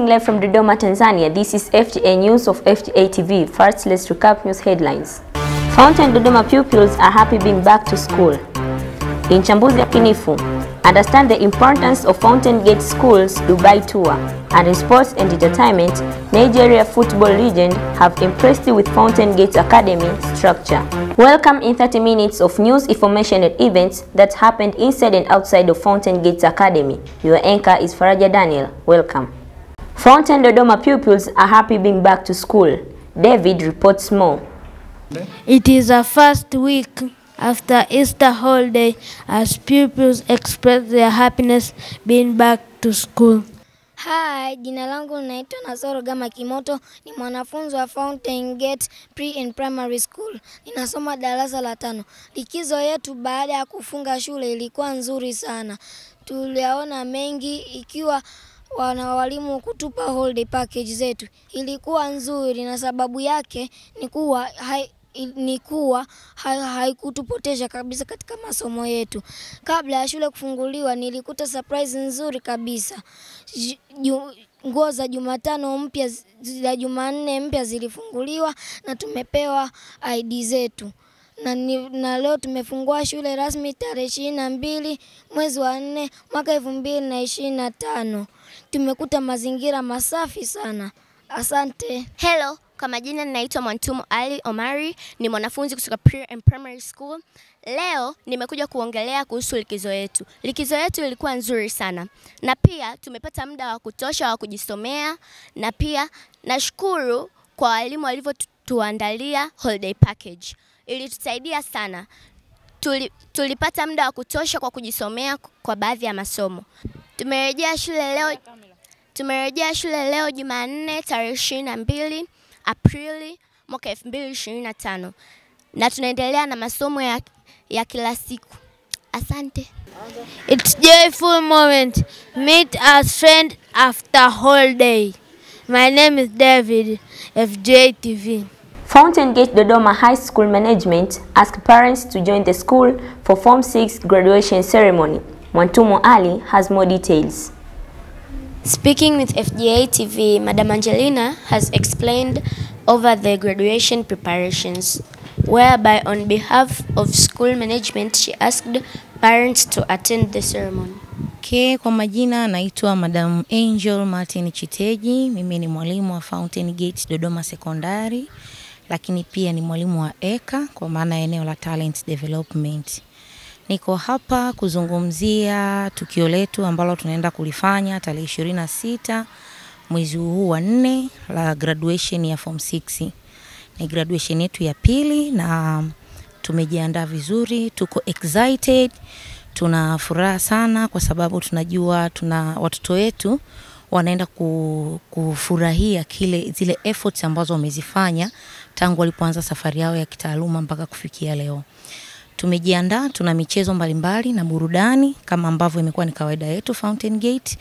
Broadcasting live from Dodoma, Tanzania, this is FGA News of FGA TV. First, let's recap news headlines. Fountain Dodoma pupils are happy being back to school. In Chambuzi Yakinifu, understand the importance of Fountain Gate School's Dubai tour. And in sports and entertainment, Nigeria football legend have impressed you with Fountain Gate Academy structure. Welcome in 30 minutes of news, information and events that happened inside and outside of Fountain Gate Academy. Your anchor is Faraja Daniel. Welcome. Fountain Dodoma pupils are happy being back to school. David reports more. It is the first week after Easter holiday as pupils express their happiness being back to school. Hi, jina langu naitwa Nasoro Gama Kimoto, ni mwanafunzi wa Fountain Gate Pre and Primary School. Ninasoma darasa la 5. Likizo yetu baada ya kufunga shule ilikuwa nzuri sana. Tuliona mengi ikiwa walimu kutupa holiday package zetu. Ilikuwa nzuri na sababu yake ni kuwa haikutupotesha kabisa katika masomo yetu. Kabla ya shule kufunguliwa nilikuta surprise nzuri kabisa. Nguo za Jumatano mpya za Jumanne mpya zilifunguliwa na tumepewa ID zetu. Na leo tumefungua shule rasmi tarehe 22 mwezi wa 4 mwaka 2025. Tumekuta mazingira masafi sana. Asante. Hello, kwa majina ninaitwa Mwantumu Ali Omari, ni mwanafunzi kutoka Pre and Primary School. Leo nimekuja kuongelea kuhusu likizo yetu. Likizo yetu ilikuwa nzuri sana. Na pia tumepata muda wa kutosha wa kujisomea, na pia nashukuru kwa walimu walivyotuandalia holiday package. Ilitusaidia sana. Tulipata muda wa kutosha kwa kujisomea kwa baadhi ya masomo. Tumerejea shule leo Jumanne tarehe 22 Aprili mwaka 2025. Na tunaendelea na masomo ya kila siku. Asante. It's joyful moment. Meet as friend after holiday. My name is David, FGA TV. Fountain Gate Dodoma High School Management asked parents to join the school for Form 6 graduation ceremony. Mwantumu Ali has more details. Speaking with FGA TV, Madam Angelina has explained over the graduation preparations, whereby on behalf of school management she asked parents to attend the ceremony. Kwa majina naitwa Madam Angel Martin Chiteji, mimi ni mwalimu wa Fountain Gate Dodoma Secondary, lakini pia ni mwalimu wa EKA kwa maana eneo la talent development. Niko hapa kuzungumzia tukio letu ambalo tunaenda kulifanya tarehe 26 mwezi huu wa 4 la graduation ya Form 6. Ni graduation yetu ya pili na tumejiandaa vizuri, tuko excited, tuna furaha sana kwa sababu tunajua watoto wetu wanaenda kufurahia zile efforts ambazo wamezifanya tangu walipoanza safari yao ya kitaaluma mpaka kufikia leo. Tumejiandaa, tuna michezo mbalimbali na burudani kama ambavyo imekuwa ni kawaida yetu Fountain Gate.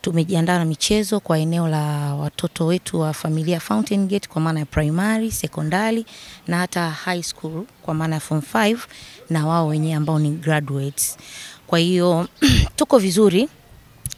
Tumejiandaa na michezo kwa eneo la watoto wetu wa familia Fountain Gate kwa maana ya primary, secondary na hata high school kwa maana ya Form 5 na wao wenyewe ambao ni graduates. Kwa hiyo tuko vizuri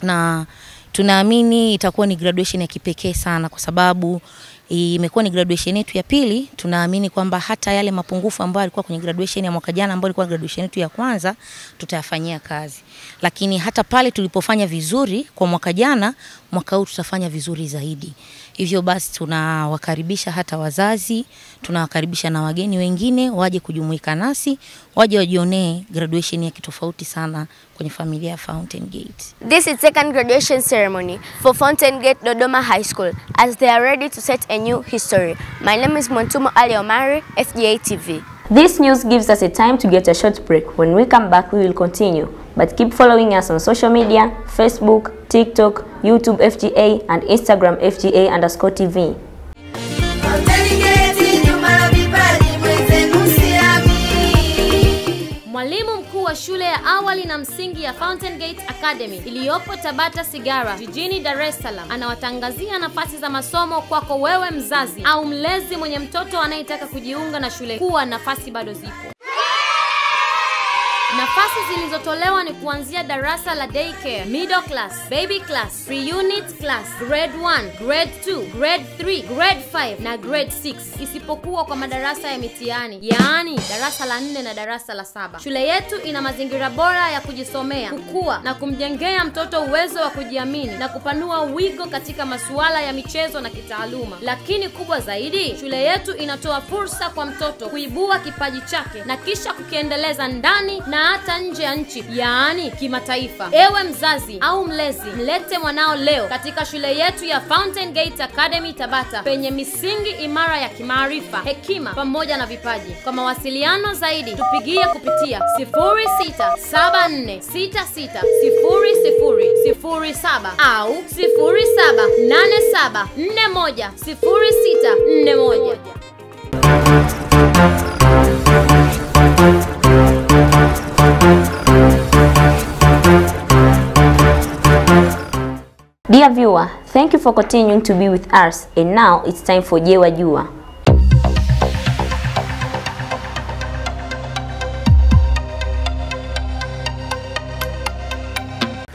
na tunaamini itakuwa ni graduation ya kipekee sana kwa sababu imekuwa ni graduation yetu ya pili. Tunaamini kwamba hata yale mapungufu ambayo yalikuwa kwenye graduation ya mwaka jana ambayo ilikuwa graduation yetu ya kwanza tutayafanyia kazi. Lakini hata pale tulipofanya vizuri kwa mwaka jana, mwaka huu tutafanya vizuri zaidi. Hivyo basi tunawakaribisha hata wazazi, tunawakaribisha na wageni wengine waje kujumuika nasi, waje wajionee graduation ya kitofauti sana kwenye familia ya Fountain Gate. This is second graduation ceremony for Fountain Gate Dodoma High School as they are ready to set a new history. My name is Mwantumu Ali Omari, FGA TV. This news gives us a time to get a short break. When we come back, we will continue. But keep following us on social media, Facebook, TikTok, YouTube FGA, and Instagram FGA_TV. Mwalimu mkuu wa shule ya awali na msingi ya Fountain Gate Academy iliyopo Tabata Sigara jijini Dar es Salaam anawatangazia nafasi za masomo kwako wewe mzazi au mlezi mwenye mtoto anayetaka kujiunga na shule. Kuwa nafasi bado zipo. Nafasi zilizotolewa ni kuanzia darasa la daycare, middle class, baby class, pre-unit class, grade 1, grade 2, grade 3, grade 5 na grade 6, isipokuwa kwa madarasa ya mitihani, yaani darasa la 4 na darasa la 7. Shule yetu ina mazingira bora ya kujisomea, kukua na kumjengea mtoto uwezo wa kujiamini na kupanua wigo katika masuala ya michezo na kitaaluma. Lakini kubwa zaidi, shule yetu inatoa fursa kwa mtoto kuibua kipaji chake na kisha kukiendeleza ndani na hata nje ya nchi, yaani kimataifa. Ewe mzazi au mlezi, mlete mwanao leo katika shule yetu ya Fountain Gate Academy Tabata, penye misingi imara ya kimaarifa, hekima pamoja na vipaji. Kwa mawasiliano zaidi tupigie kupitia 0674660007 au 0787410641. Dear viewer, thank you for continuing to be with us, and now it's time for Je Wajua.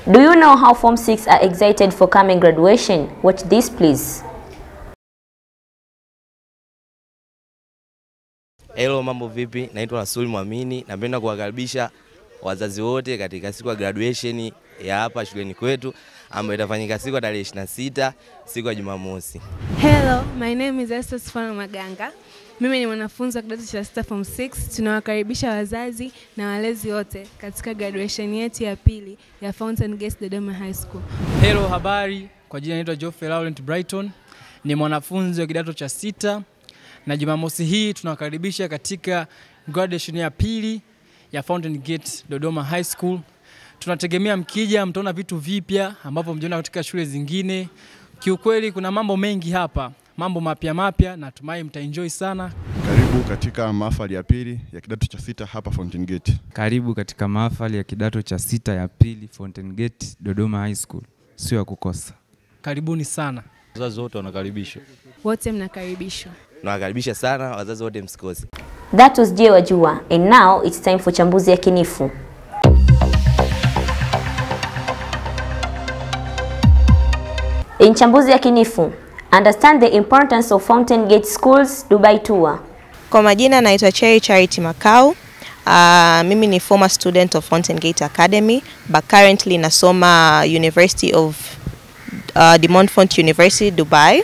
Do you know how Form 6 are excited for coming graduation? Watch this please. Hello, mambo vipi? Naitwa Rasul Muamini. Napenda kuwakaribisha wazazi wote katika siku ya graduation ya hapa shuleni kwetu ambayo itafanyika siku ya tarehe 26, siku ya Jumamosi. Hello, my name is Esther Sifano Maganga. Mimi ni mwanafunzi wa kidato cha 6 Form 6. Tunawakaribisha wazazi na walezi wote katika graduation yetu ya pili ya Fountain Gate Dodoma High School. Hello, habari. Kwa jina naitwa Geoffrey Laurent Brighton. Ni mwanafunzi wa kidato cha 6 na Jumamosi hii tunawakaribisha katika graduation ya pili ya Fountain Gate Dodoma High School. Tunategemea mkija mtaona vitu vipya ambapo mjiona katika shule zingine. Kiukweli kuna mambo mengi hapa, mambo mapya, natumai mtaenjoy sana. Karibu katika mahafali ya pili ya kidato cha 6 hapa Fountain Gate. Karibu katika mahafali ya kidato cha 6 ya pili Fountain Gate Dodoma High School. Sio ya kukosa. Karibuni sana. Wazazi wote wanakaribishwa. Wote mnakaribishwa. Nawakaribisha sana wazazi wote, msikose. That was Je Wajua, and now it's time for Chambuzi ya Kinifu. In Chambuzi ya Kinifu, understand the importance of Fountain Gate Schools Dubai Tour. Kwa majina naitwa Cherry Charity Makau. Mimi ni former student of Fountain Gate Academy, but currently nasoma University of De Montfort University, Dubai.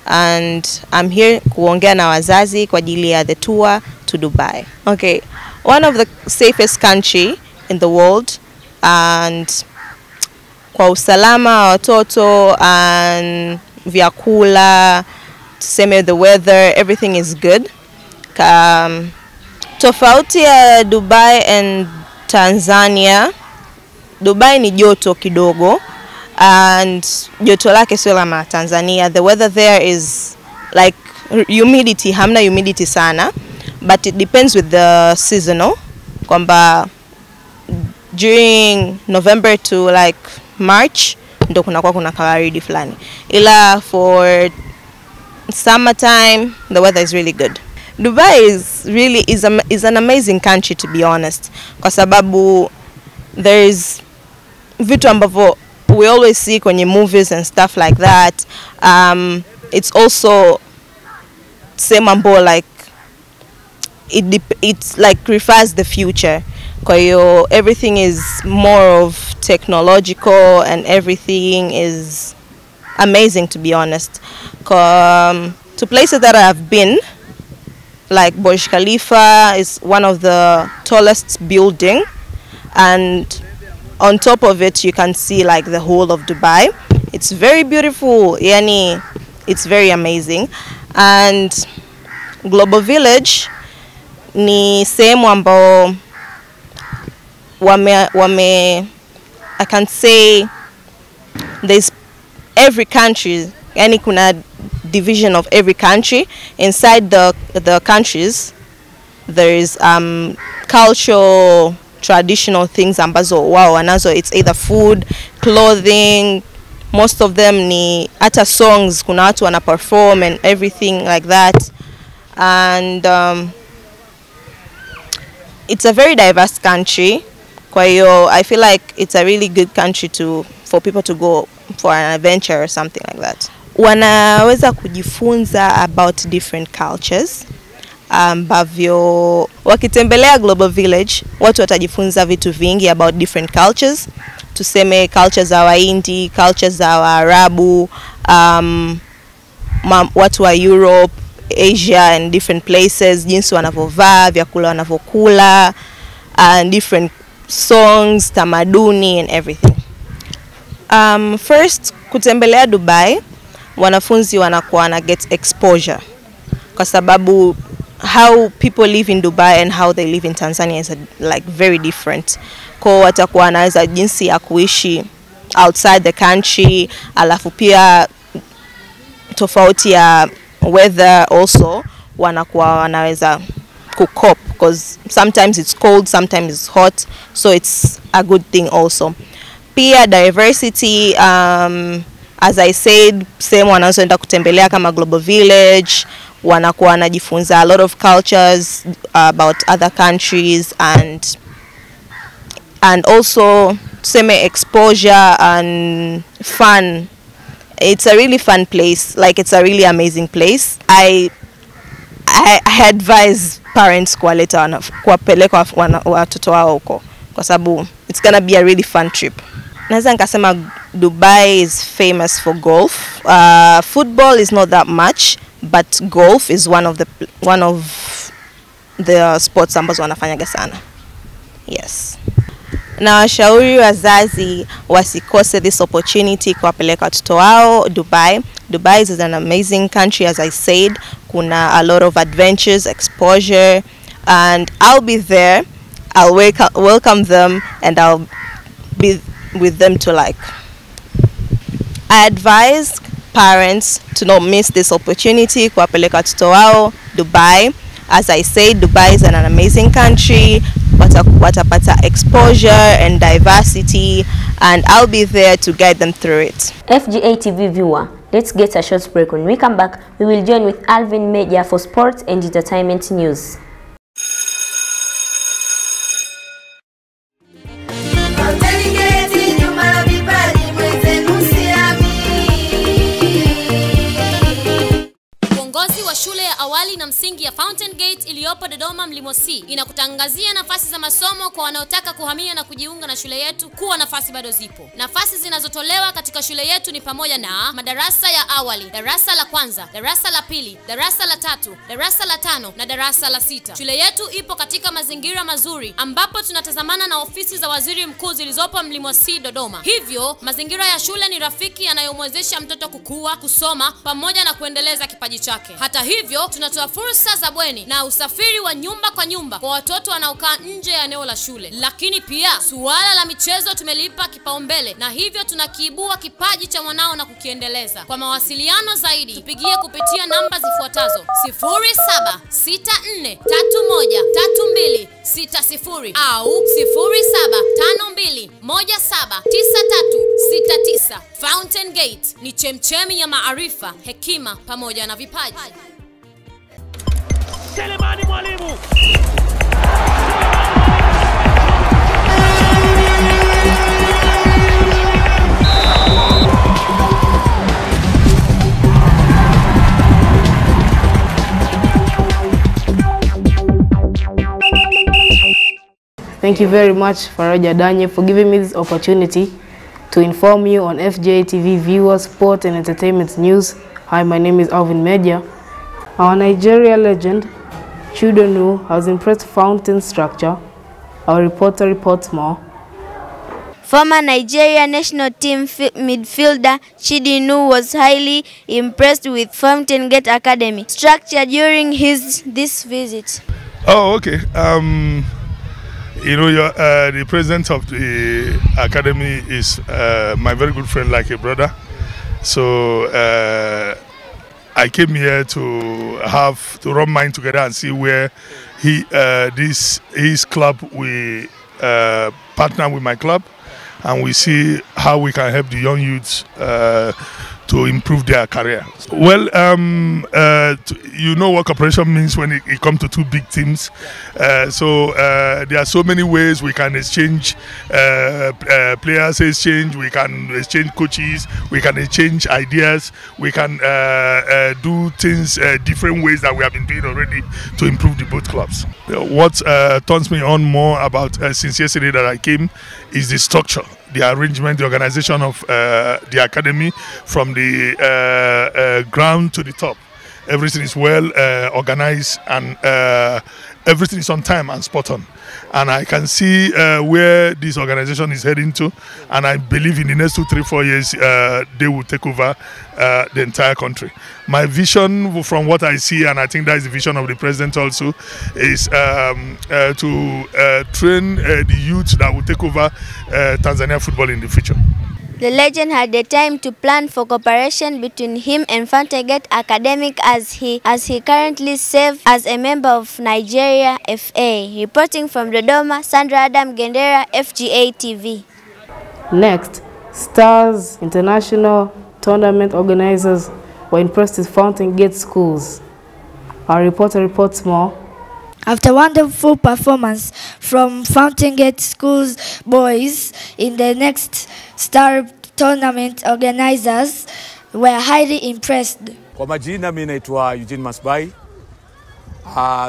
And I'm here kuongea na wazazi kwa ajili ya the tour to Dubai. Okay, one of the safest country in the world, and kwa usalama wa watoto and vyakula, tuseme the weather, everything is good. Tofauti ya Dubai and Tanzania, Dubai ni joto kidogo and joto lake sio kama Tanzania. The weather there is like humidity, hamna humidity sana, but it depends with the seasonal. Kwamba during November to like March ndo kuna kawaridi fulani. Ila for summertime the weather is really good. Dubai is an amazing country, to be honest, kwa sababu there is vitu ambavyo we always see kwenye movies and stuff like that. It's also same ambo like it's like refers the future. Kwa hiyo everything is more of technological and everything is amazing, to be honest. To places that I have been, like Burj Khalifa is one of the tallest building, and on top of it you can see like the whole of Dubai. It's very beautiful, yani it's very amazing. And Global Village ni sehemu ambao I can say there's every country, yani kuna division of every country. Inside the countries there is cultural, traditional things ambazo wao wanazo. It's either food, clothing, most of them ni hata songs, kuna watu wana perform and everything like that. And it's a very diverse country. Kwa hiyo, I feel like it's a really good country for people to go for an adventure or something like that. Wanaweza kujifunza about different cultures ambavyo wakitembelea Global Village watu watajifunza vitu vingi about different cultures. Tuseme cultures za Wahindi, cultures za Waarabu, watu wa Europe, Asia and different places, jinsi wanavovaa, vyakula wanavokula, and different songs, tamaduni and everything. First, kutembelea Dubai, wanafunzi wanakuwa na get exposure. Kwa sababu how people live in Dubai and how they live in Tanzania is like very different. Kwa watakuwa wanaweza jinsi ya kuishi outside the country, alafu pia tofauti ya weather also wanakuwa wanaweza cope because sometimes it's cold, sometimes it's hot, so it's a good thing also. Pia diversity, as I said, same wanazoenda kutembelea kama Global Village, wanakuwa wanajifunza a lot of cultures about other countries and also tuseme exposure and fun. It's a really fun place, like it's a really amazing place. I advise parents kuwapeleka watoto wao huko kwa sababu it's gonna be a really fun trip. Naweza nikasema Dubai is famous for golf. Football is not that much, but golf is one of the sports ambazo wanafanyaga sana. Yes. Na washauri wazazi wasikose this opportunity kuwapeleka watoto wao Dubai. Dubai is an amazing country, as I said. Kuna a lot of adventures, exposure, and I'll be there. I'll welcome them and I'll be with them to like. I advise parents to not miss this opportunity kuwapeleka watoto wao Dubai. As I said, Dubai is an amazing country. Watapata exposure and diversity, and I'll be there to guide them through it. FGA TV viewer, let's get a short break. When we come back, we will join with Alvin Media for sports and entertainment news. Shule ya awali na msingi ya Fountain Gate iliyopo Dodoma Mlimo C inakutangazia nafasi za masomo kwa wanaotaka kuhamia na kujiunga na shule yetu. Kuwa nafasi bado zipo. Nafasi zinazotolewa katika shule yetu ni pamoja na madarasa ya awali, darasa la kwanza, darasa la pili, darasa la tatu, darasa la tano na darasa la sita. Shule yetu ipo katika mazingira mazuri ambapo tunatazamana na ofisi za waziri mkuu zilizopo Mlimo C Dodoma. Hivyo mazingira ya shule ni rafiki yanayomwezesha mtoto kukua, kusoma pamoja na kuendeleza kipaji chake. Hata hivyo, tunatoa fursa za bweni na usafiri wa nyumba kwa nyumba kwa watoto wanaokaa nje ya eneo la shule. Lakini pia, suala la michezo tumelipa kipaumbele na hivyo tunakiibua kipaji cha mwanao na kukiendeleza. Kwa mawasiliano zaidi, tupigie kupitia namba zifuatazo: 0764313260 au 0752179369. Fountain Gate ni chemchemi ya maarifa, hekima pamoja na vipaji. Selemani Mwalimu. Thank you very much, Faraja Danye, for giving me this opportunity to inform you on FGA TV viewers, sport and entertainment news. Hi, my name is Alvin Media. Our Nigeria legend, Chidonu, has impressed Fountain structure. Our reporter reports more. Former Nigeria national team midfielder Chidinu was highly impressed with Fountain Gate Academy structure during this visit. Oh, okay. You know, the president of the academy is my very good friend, like a brother. So I came here to run mine together and see where his club we partner with my club, and we see how we can help the young youths to improve their career. Well, you know what cooperation means when it comes to two big teams. So there are so many ways we can exchange players, we can exchange coaches, we can exchange ideas, we can do things different ways that we have been doing already to improve the both clubs. What turns me on more about since yesterday that I came is the structure, the arrangement, the organization of the academy from the ground to the top. Everything is well organized and everything is on time and spot on. And I can see where this organization is heading to, and I believe in the next 2, 3, 4 years they will take over the entire country. My vision from what I see, and I think that is the vision of the president also, is to train the youth that will take over Tanzania football in the future. The legend had the time to plan for cooperation between him and Fountain Gate Academic as he currently serves as a member of Nigeria FA. Reporting from Dodoma, Sandra Adam Gendera, FGA TV. Next, Stars International Tournament organizers were impressed with Fountain Gate schools. Our reporter reports more. After wonderful performance from Fountain Gate Schools boys in the next Star Tournament, organizers were highly impressed. Kwa majina mimi naitwa Eugene Masbai.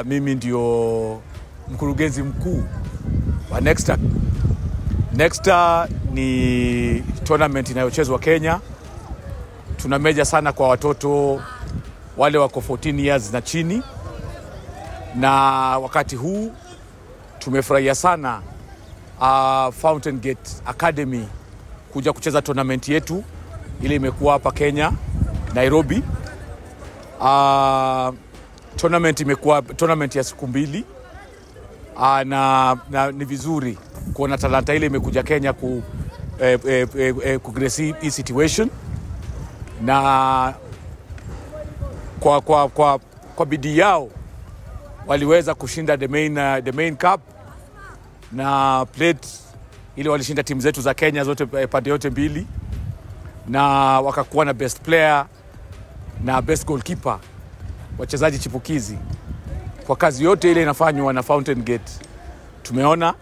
Mimi ndio mkurugenzi mkuu wa Nexta. Nexta ni tournament inayochezwa Kenya. Tunameja sana kwa watoto wale wako 14 years na chini. Na wakati huu tumefurahia sana Fountain Gate Academy kuja kucheza tournament yetu ile imekuwa hapa Kenya, Nairobi. Tournament imekuwa tournament ya siku 2. Na ni vizuri kuona talanta ile imekuja Kenya kugrace hii situation. Na kwa bidii yao waliweza kushinda the main cup na plate ile walishinda timu zetu za Kenya zote pande yote mbili, na wakakuwa na best player na best goalkeeper, wachezaji chipukizi. Kwa kazi yote ile inafanywa na Fountain Gate tumeona,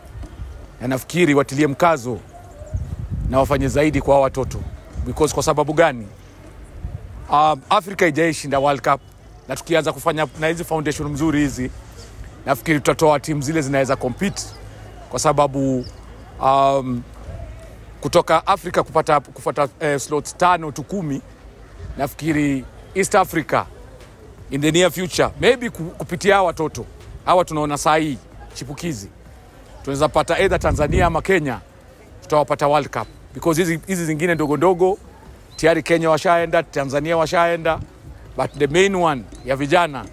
na nafikiri watilie mkazo na wafanye zaidi kwa watoto. Because kwa sababu gani? Afrika haijaishinda World Cup, na tukianza kufanya na hizi foundation mzuri hizi, nafikiri tutatoa timu zile zinaweza compete, kwa sababu kutoka Afrika kufuata slots 5 to 10, nafikiri East Africa in the near future maybe kupitia watoto hawa tunaona saa hii chipukizi, tunaweza pata either Tanzania ama Kenya, tutawapata World Cup. Because hizi zingine ndogo ndogo tayari Kenya washaenda, Tanzania washaenda, but the main one ya vijana.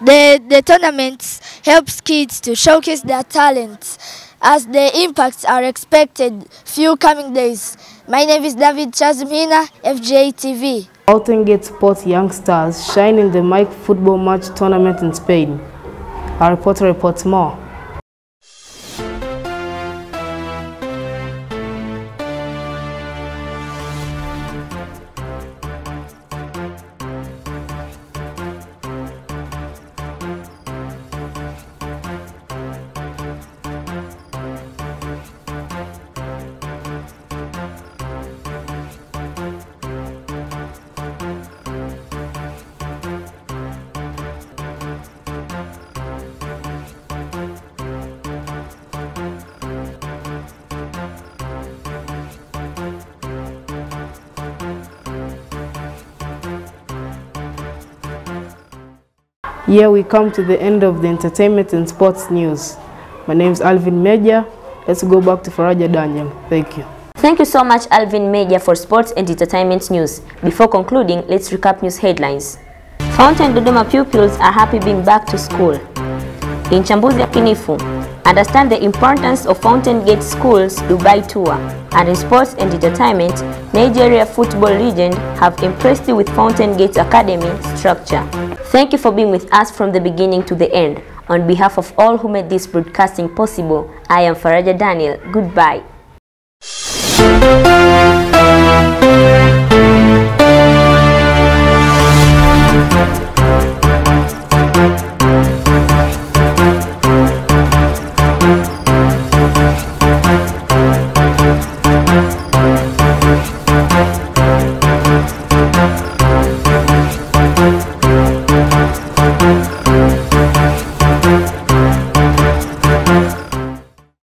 The tournaments helps kids to showcase their talents as the impacts are expected few coming days. My name is David Chazimina, FGA TV. Fountain Gate Sports youngsters shine in the Mike football match tournament in Spain. Our reporter reports more. Here we come to the end of the entertainment and sports news. My name is Alvin Meja. Let's go back to Faraja Daniel. Thank you. Thank you so much, Alvin Meja, for sports and entertainment news. Before concluding, let's recap news headlines. Fountain Dodoma pupils are happy being back to school. In Chambuzi ya Kinifu, understand the importance of Fountain Gate Schools Dubai tour. And in sports and entertainment, Nigeria football legend have impressed you with Fountain Gate Academy structure. Thank you for being with us from the beginning to the end. On behalf of all who made this broadcasting possible, I am Faraja Daniel. Goodbye.